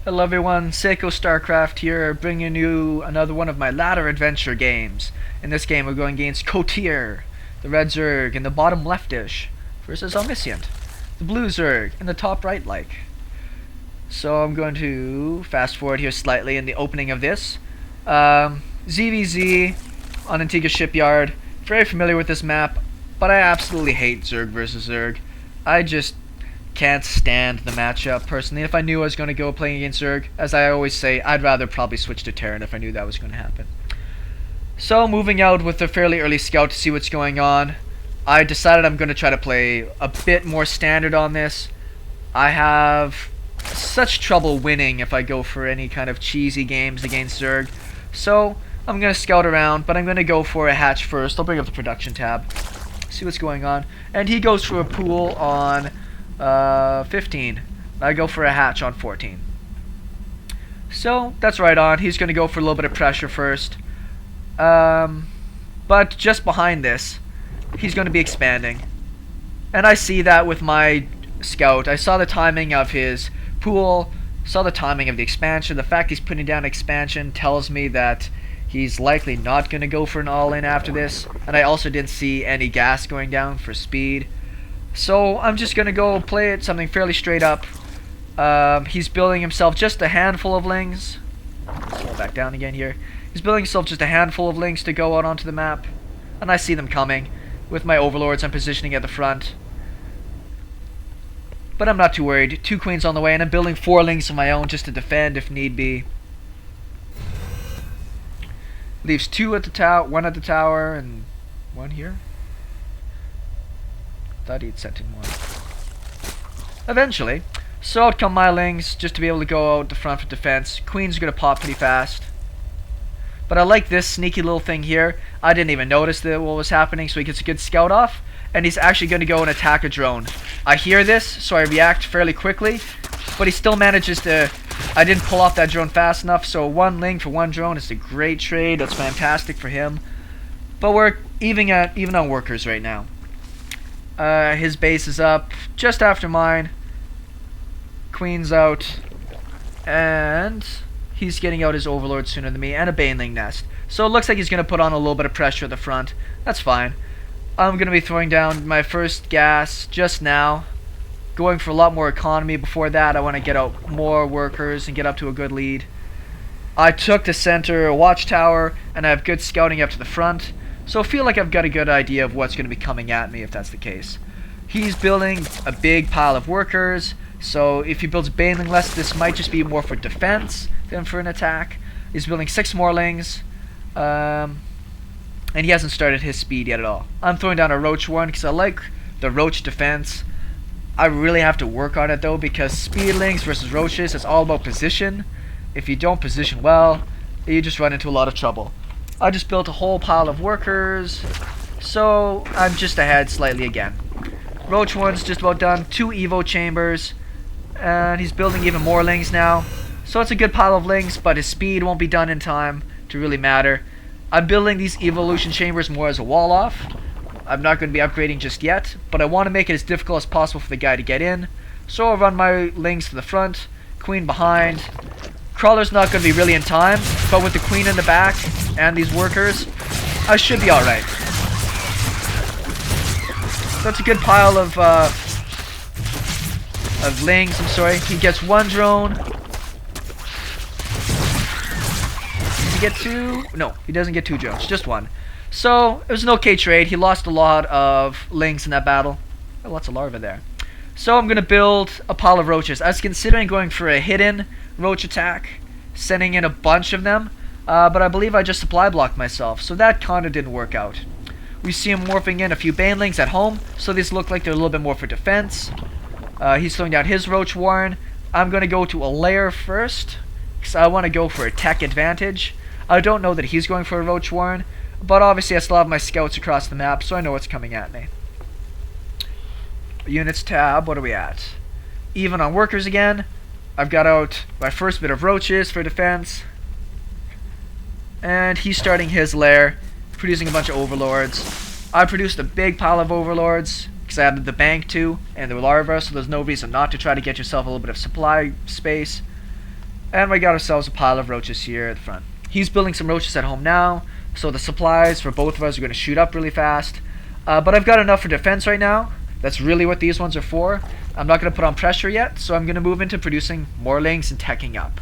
Hello everyone, SeKo Starcraft here, bringing you another one of my ladder adventure games. In this game we're going against Cotier, the red Zerg in the bottom leftish, versus Omniscient, the blue Zerg in the top right like. So I'm going to fast forward here slightly in the opening of this. ZvZ on Antigua Shipyard, very familiar with this map, but I absolutely hate Zerg versus Zerg. I just can't stand the matchup personally. If I knew I was going to go playing against Zerg, as I always say, I'd rather probably switch to Terran if I knew that was going to happen. So moving out with a fairly early scout to see what's going on, I decided I'm going to try to play a bit more standard on this. I have such trouble winning if I go for any kind of cheesy games against Zerg. So I'm going to scout around, but I'm going to go for a hatch first. I'll bring up the production tab, see what's going on. And he goes for a pool on 15. I go for a hatch on 14. So that's right on. He's going to go for a little bit of pressure first. But just behind this, he's going to be expanding. And I see that with my scout. I saw the timing of his pool, saw the timing of the expansion. The fact he's putting down expansion tells me that he's likely not going to go for an all-in after this. And I also didn't see any gas going down for speed. So I'm just going to go play it something fairly straight up. He's building himself just a handful of lings. Slow back down again here. He's building himself just a handful of lings to go out onto the map. And I see them coming. With my overlords, I'm positioning at the front. But I'm not too worried. 2 queens on the way, and I'm building 4 lings of my own just to defend if need be. Leaves 2 at the tower, 1 at the tower, and 1 here. Thought he'd sent in 1. Eventually. So out come my lings, just to be able to go out the front for defense. Queen's gonna pop pretty fast. But I like this sneaky little thing here. I didn't even notice that what was happening, so he gets a good scout off. And he's actually going to go and attack a drone. I hear this, so I react fairly quickly. But he still manages to... I didn't pull off that drone fast enough, so 1 ling for 1 drone is a great trade. That's fantastic for him. But we're even on workers right now. His base is up just after mine. Queen's out. And he's getting out his overlord sooner than me, and a baneling nest. So it looks like he's going to put on a little bit of pressure at the front. That's fine. I'm going to be throwing down my first gas just now. Going for a lot more economy. Before that, I want to get out more workers and get up to a good lead. I took the center watchtower, and I have good scouting up to the front. So I feel like I've got a good idea of what's going to be coming at me if that's the case. He's building a big pile of workers. So if he builds baneling less, this might just be more for defense than for an attack. He's building 6 more lings. And he hasn't started his speed yet at all. I'm throwing down a roach one because I like the roach defense. I really have to work on it though, because speedlings versus roaches is all about position. If you don't position well, you just run into a lot of trouble. I just built a whole pile of workers, so I'm just ahead slightly again. Roach one's just about done. 2 evo chambers, and he's building even more lings now. So it's a good pile of lings, but his speed won't be done in time to really matter. I'm building these evolution chambers more as a wall off. I'm not going to be upgrading just yet, but I want to make it as difficult as possible for the guy to get in. So I'll run my lings to the front, queen behind. Crawler's not going to be really in time, but with the queen in the back and these workers, I should be alright. That's a good pile of lings, I'm sorry. He gets 1 drone. Get 2? No, he doesn't get 2 drones, just 1. So it was an okay trade. He lost a lot of lings in that battle. Oh, lots of larvae there. So I'm gonna build a pile of roaches. I was considering going for a hidden roach attack, sending in a bunch of them, but I believe I just supply blocked myself, so that kinda didn't work out. We see him morphing in a few banelings at home, so these look like they're a little bit more for defense. He's throwing down his roach warren. I'm gonna go to a lair first, because I want to go for a tech advantage. I don't know that he's going for a roach warren, but obviously I still have my scouts across the map, so I know what's coming at me. Units tab, what are we at? Even on workers again. I've got out my first bit of roaches for defense. And he's starting his lair, producing a bunch of overlords. I produced a big pile of overlords, because I added the bank too, and the larvae, so there's no reason not to try to get yourself a little bit of supply space. And we got ourselves a pile of roaches here at the front. He's building some roaches at home now, so the supplies for both of us are going to shoot up really fast. But I've got enough for defense right now. That's really what these ones are for. I'm not going to put on pressure yet, so I'm going to move into producing more lings and teching up.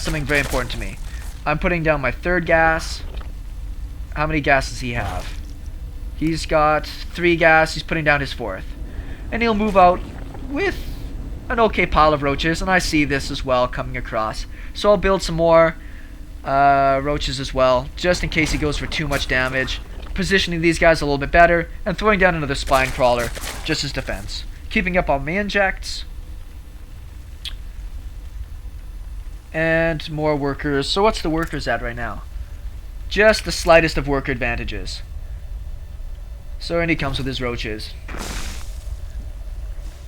Something very important to me. I'm putting down my third gas. How many gas does he have? He's got 3 gas. He's putting down his 4th. And he'll move out with an okay pile of roaches, and I see this as well coming across. So I'll build some more roaches as well, just in case he goes for too much damage. Positioning these guys a little bit better, and throwing down another spine crawler just as defense. Keeping up on my injects. And more workers. So what's the workers at right now? Just the slightest of worker advantages. So and he comes with his roaches.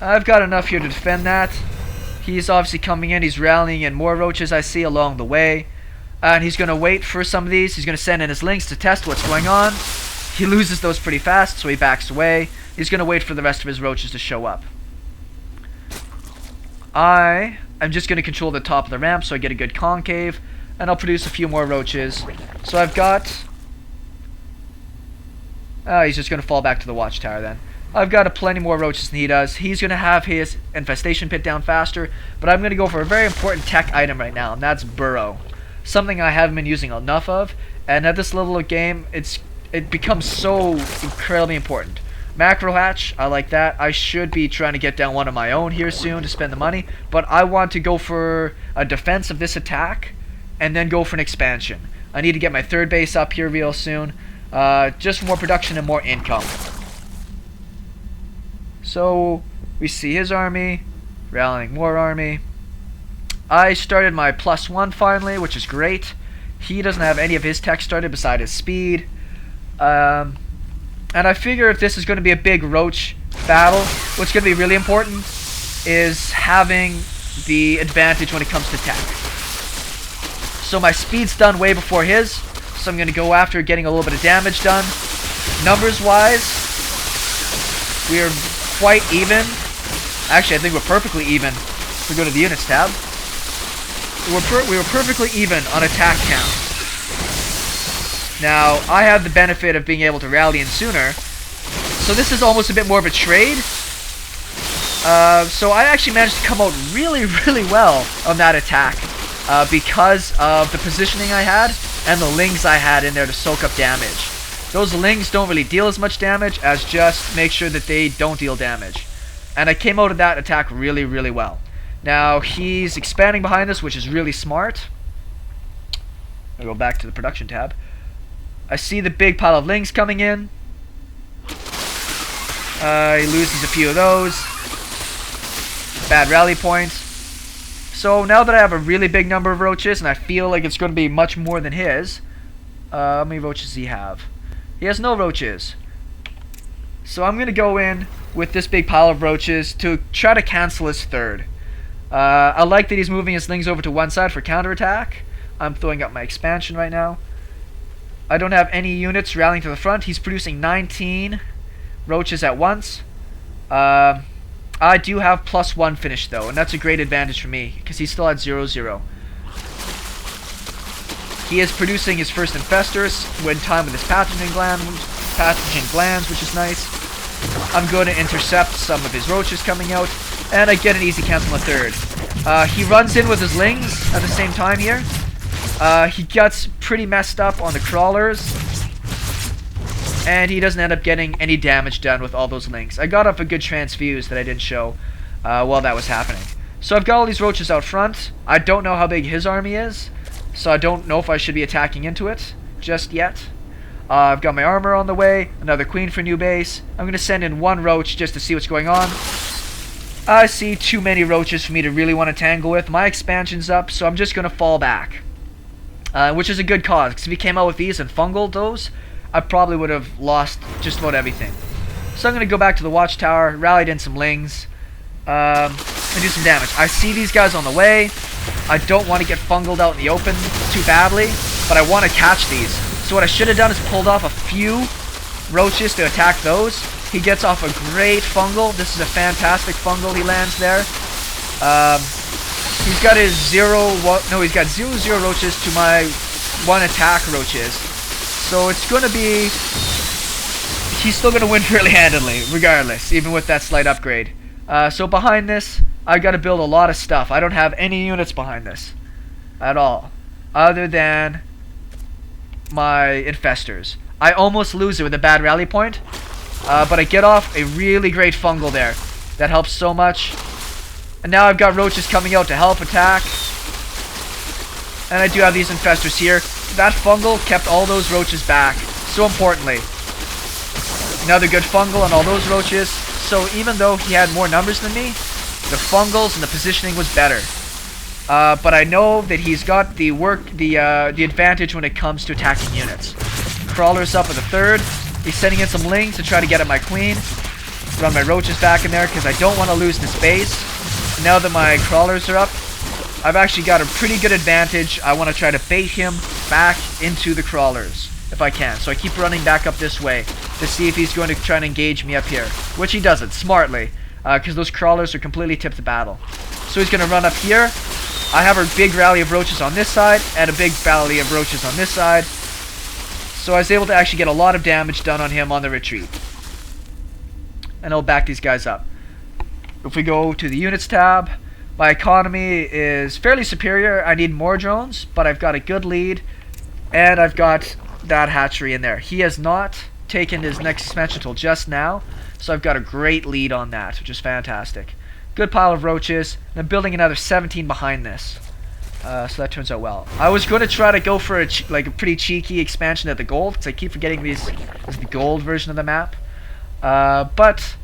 I've got enough here to defend that. He's obviously coming in. He's rallying in more roaches I see along the way. And he's going to wait for some of these. He's going to send in his lings to test what's going on. He loses those pretty fast, so he backs away. He's going to wait for the rest of his roaches to show up. I'm just going to control the top of the ramp so I get a good concave. And I'll produce a few more roaches. So I've got... he's just going to fall back to the watchtower then. I've got plenty more roaches than he does. He's going to have his infestation pit down faster. But I'm going to go for a very important tech item right now, and that's burrow. Something I haven't been using enough of. And at this level of game, it becomes so incredibly important. Macro hatch, I like that. I should be trying to get down one of my own here soon to spend the money. But I want to go for a defense of this attack, and then go for an expansion. I need to get my 3rd base up here real soon. Just for more production and more income. So, we see his army, rallying more army. I started my +1 finally, which is great. He doesn't have any of his tech started beside his speed. And I figure if this is going to be a big roach battle, what's going to be really important is having the advantage when it comes to tech. So my speed's done way before his, so I'm going to go after getting a little bit of damage done. Numbers-wise, we're quite even. Actually, I think we're perfectly even. If we go to the units tab, we were perfectly even on attack count. Now, I have the benefit of being able to rally in sooner, so this is almost a bit more of a trade. So I actually managed to come out really, really well on that attack because of the positioning I had and the lings I had in there to soak up damage. Those lings don't really deal as much damage as just make sure that they don't deal damage. And I came out of that attack really, really well. Now, he's expanding behind us, which is really smart. I'll go back to the production tab. I see the big pile of lings coming in. He loses a few of those. Bad rally points. So now that I have a really big number of roaches, and I feel like it's going to be much more than his. How many roaches does he have? He has no roaches. So I'm going to go in with this big pile of roaches to try to cancel his 3rd. I like that he's moving his lings over to one side for counterattack. I'm throwing up my expansion right now. I don't have any units rallying to the front. He's producing 19 roaches at once. I do have +1 finished though, and that's a great advantage for me because he's still at 0-0. He is producing his first infestors when time with his pathogen glands, which is nice. I'm going to intercept some of his roaches coming out, and I get an easy cancel on the 3rd. He runs in with his lings at the same time here. He gets pretty messed up on the crawlers, and he doesn't end up getting any damage done with all those lings. I got off a good transfuse that I didn't show while that was happening. So I've got all these roaches out front. I don't know how big his army is, so I don't know if I should be attacking into it just yet. I've got my armor on the way, another queen for new base. I'm going to send in 1 roach just to see what's going on. I see too many roaches for me to really want to tangle with. My expansion's up, so I'm just going to fall back. Which is a good cause, because if he came out with these and fungled those, I probably would have lost just about everything. So I'm going to go back to the watchtower, rallied in some lings, and do some damage. I see these guys on the way. I don't want to get fungled out in the open too badly, but I want to catch these. So what I should have done is pulled off a few roaches to attack those. He gets off a great fungal. This is a fantastic fungal he lands there. He's got his he's got 0-0 roaches to my 1 attack roaches. So it's gonna be, he's still gonna win fairly handily, regardless, even with that slight upgrade. So behind this, I gotta build a lot of stuff. I don't have any units behind this at all, other than my infestors. I almost lose it with a bad rally point, but I get off a really great fungal there. That helps so much. And now I've got roaches coming out to help attack. And I do have these infestors here. That fungal kept all those roaches back. So importantly. Another good fungal on all those roaches. So even though he had more numbers than me, the fungals and the positioning was better. But I know that he's got the advantage when it comes to attacking units. Crawler's up with a 3rd. He's sending in some lings to try to get at my queen. Run my roaches back in there because I don't want to lose this base. Now that my crawlers are up, I've actually got a pretty good advantage. I want to try to bait him back into the crawlers if I can. So I keep running back up this way to see if he's going to try and engage me up here, which he doesn't, smartly, because those crawlers are completely tipped to battle. So he's going to run up here. I have a big rally of roaches on this side and a big rally of roaches on this side. So I was able to actually get a lot of damage done on him on the retreat. And I'll back these guys up. If we go to the units tab, my economy is fairly superior. I need more drones, but I've got a good lead, and I've got that hatchery in there. He has not taken his next expansion until just now, so I've got a great lead on that, which is fantastic. Good pile of roaches, and I'm building another 17 behind this. So that turns out well. I was going to try to go for a pretty cheeky expansion of the gold, because I keep forgetting this is the gold version of the map. But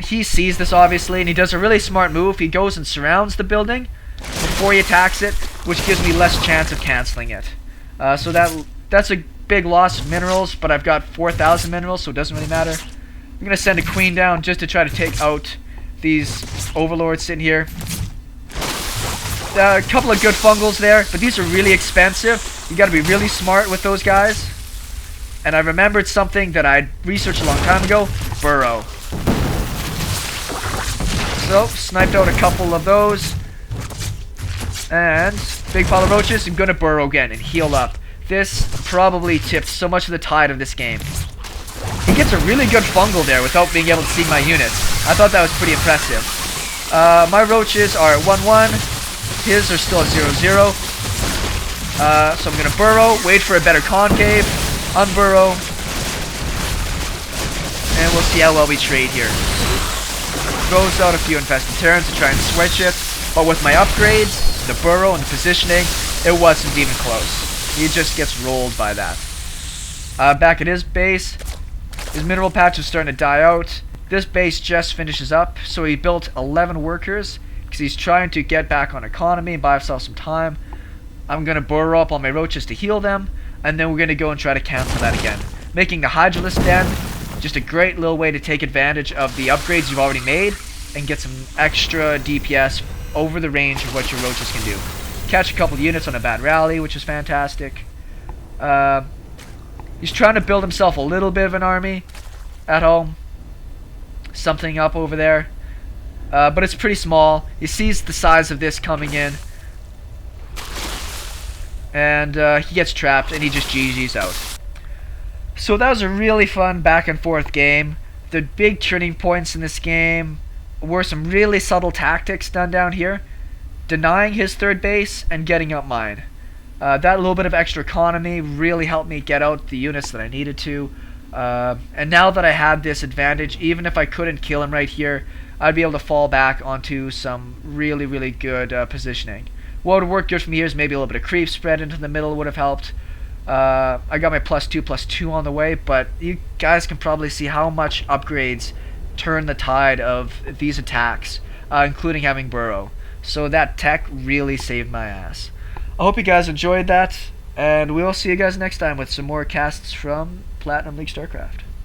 he sees this obviously, and he does a really smart move. He goes and surrounds the building before he attacks it, which gives me less chance of canceling it. So that's a big loss of minerals, but I've got 4,000 minerals, so it doesn't really matter. I'm gonna send a queen down just to try to take out these overlords sitting here. A couple of good fungals there, but these are really expensive. You gotta be really smart with those guys. And I remembered something that I researched a long time ago: burrow. So, sniped out a couple of those. And big pile of roaches. I'm gonna burrow again and heal up. This probably tipped so much of the tide of this game. He gets a really good fungal there without being able to see my units. I thought that was pretty impressive. My roaches are at 1-1. His are still at 0-0. So I'm gonna burrow, wait for a better concave, unburrow, and we'll see how well we trade here. Throws out a few infested turns to try and switch it, but with my upgrades, the burrow and the positioning, it wasn't even close. He just gets rolled by that. Back at his base, his mineral patch is starting to die out. This base just finishes up, so he built 11 workers because he's trying to get back on economy and buy himself some time. I'm going to burrow up on my roaches to heal them, and then we're going to go and try to cancel that again. Making the Hydralisk Den just a great little way to take advantage of the upgrades you've already made and get some extra DPS over the range of what your roaches can do. Catch a couple of units on a bad rally, which is fantastic. He's trying to build himself a little bit of an army at home. Something up over there. But it's pretty small. He sees the size of this coming in. And he gets trapped and he just GG's out. So that was a really fun back and forth game. The big turning points in this game were some really subtle tactics done down here. Denying his third base and getting up mine. That little bit of extra economy really helped me get out the units that I needed to. And now that I had this advantage, even if I couldn't kill him right here, I'd be able to fall back onto some really, really good positioning. What would work good for me here is maybe a little bit of creep spread into the middle would have helped. I got my +2/+2 on the way, but you guys can probably see how much upgrades turn the tide of these attacks, including having burrow. So that tech really saved my ass. I hope you guys enjoyed that, and we'll see you guys next time with some more casts from Platinum League Starcraft.